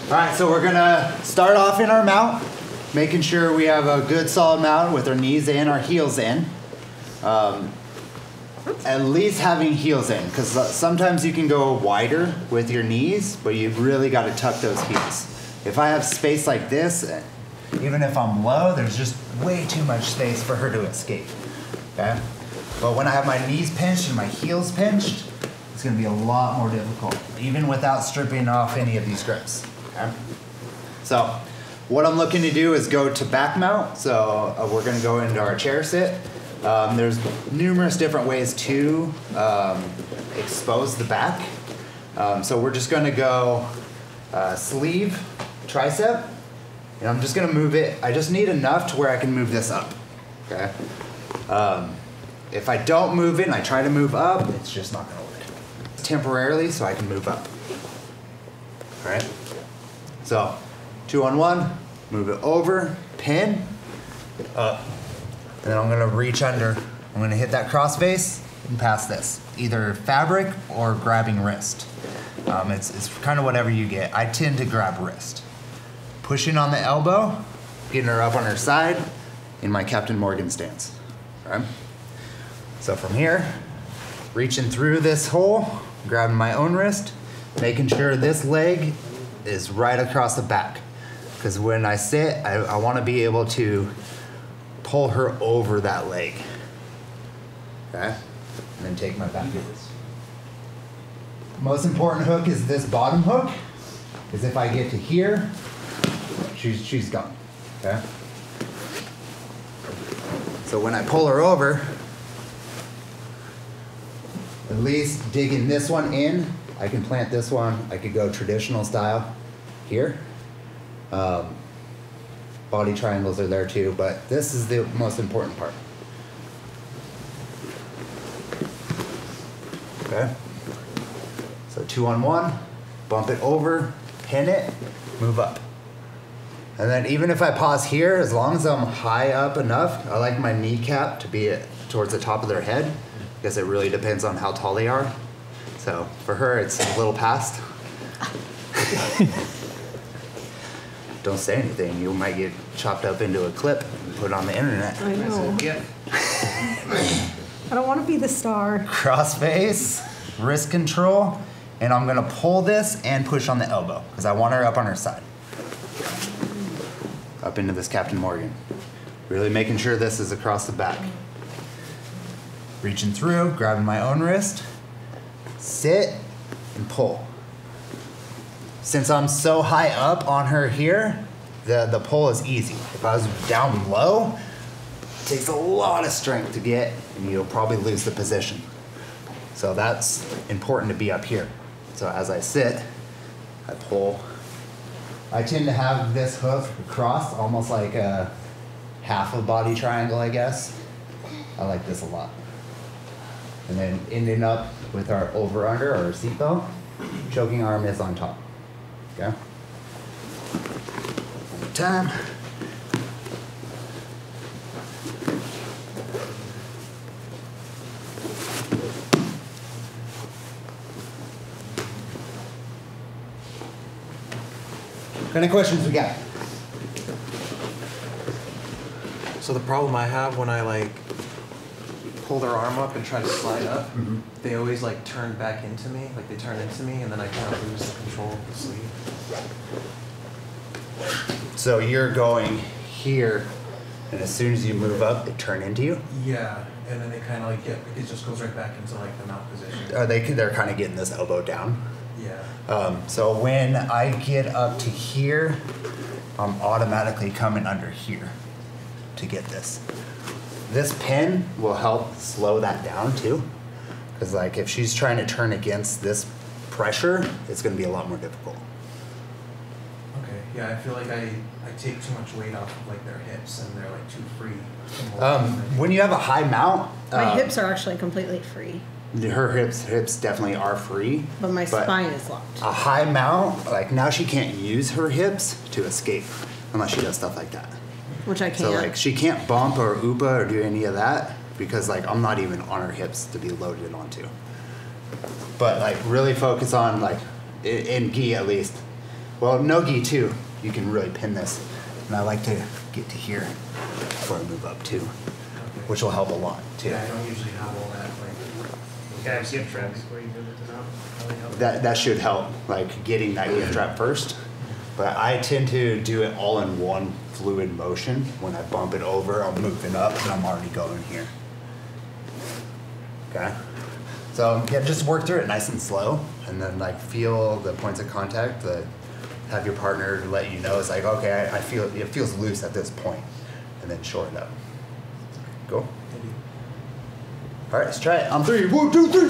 All right, so we're gonna start off in our mount, making sure we have a good solid mount with our knees in, our heels in. At least having heels in, because sometimes you can go wider with your knees, but you've really got to tuck those heels. If I have space like this, even if I'm low, there's just way too much space for her to escape, okay? But when I have my knees pinched and my heels pinched, it's gonna be a lot more difficult, even without stripping off any of these grips, okay? So, what I'm looking to do is go to back mount, so we're gonna go into our chair sit. There's numerous different ways to expose the back. So we're just gonna go sleeve, tricep, and I'm just gonna move it. I just need enough to where I can move this up, okay? If I don't move it and I try to move up, it's just not gonna work. Temporarily, so I can move up, all right? So 2 on 1, move it over, pin, up. And then I'm gonna reach under. I'm gonna hit that cross face and pass this. Either fabric or grabbing wrist. It's kind of whatever you get. I tend to grab wrist. Pushing on the elbow, getting her up on her side in my Captain Morgan stance. Okay? So from here, reaching through this hole, grabbing my own wrist, making sure this leg is right across the back. Because when I sit, I wanna be able to pull her over that leg, okay? And then take my back heels. Most important hook is this bottom hook, because if I get to here, she's gone, okay? So when I pull her over, at least digging this one in, I can plant this one, I could go traditional style here. Body triangles are there too, but this is the most important part. Okay? So 2 on 1, bump it over, pin it, move up. And then even if I pause here, as long as I'm high up enough, I like my kneecap to be towards the top of their head, because it really depends on how tall they are. So for her, it's a little past. Don't say anything. You might get chopped up into a clip and put on the internet. I know. Yeah. I don't want to be the star. Cross face, wrist control, and I'm gonna pull this and push on the elbow because I want her up on her side. Up into this Captain Morgan. Really making sure this is across the back. Reaching through, grabbing my own wrist, sit, and pull. Since I'm so high up on her here, the pull is easy. If I was down low, it takes a lot of strength to get, and you'll probably lose the position. So that's important to be up here. So as I sit, I pull. I tend to have this hook across, almost like a half a body triangle, I guess. I like this a lot. And then ending up with our over-under or seatbelt, choking arm is on top. Okay. Time. What kind of questions we got? So the problem I have when I like pull their arm up and try to slide up, they always like turn back into me, like they turn into me, and then I kind of lose the control of the sleeve. So you're going here, and as soon as you move up, they turn into you? Yeah, and then they kind of like it just goes right back into like the mount position. They're kind of getting this elbow down. Yeah. So when I get up to here, I'm automatically coming under here to get this. This pin will help slow that down too. Because like if she's trying to turn against this pressure, it's gonna be a lot more difficult. Okay, yeah, I feel like I take too much weight off of like their hips and they're like too free. When you have a high mount, My hips are actually completely free, her hips definitely are free. but my spine is locked. A high mount, like now she can't use her hips to escape unless she does stuff like that. Which I can't. So like she can't bump or upa or do any of that because like I'm not even on her hips to be loaded onto. But like really focus on like in gi at least, Well, no-gi too. You can really pin this. And I like to get to here before I move up too, which will help a lot too. Yeah, I don't usually have all that. Yeah, gift wrap before you do it out. Really helps. That should help, like getting that gift wrap first. But I tend to do it all in one fluid motion. When I bump it over, I'll move it up and I'm already going here. Okay? So yeah, just work through it nice and slow and then like feel the points of contact that have your partner let you know. It's like, okay, I feel it feels loose at this point, and then shorten up. Go. All right, let's try it. On 3, 1, 2, 3.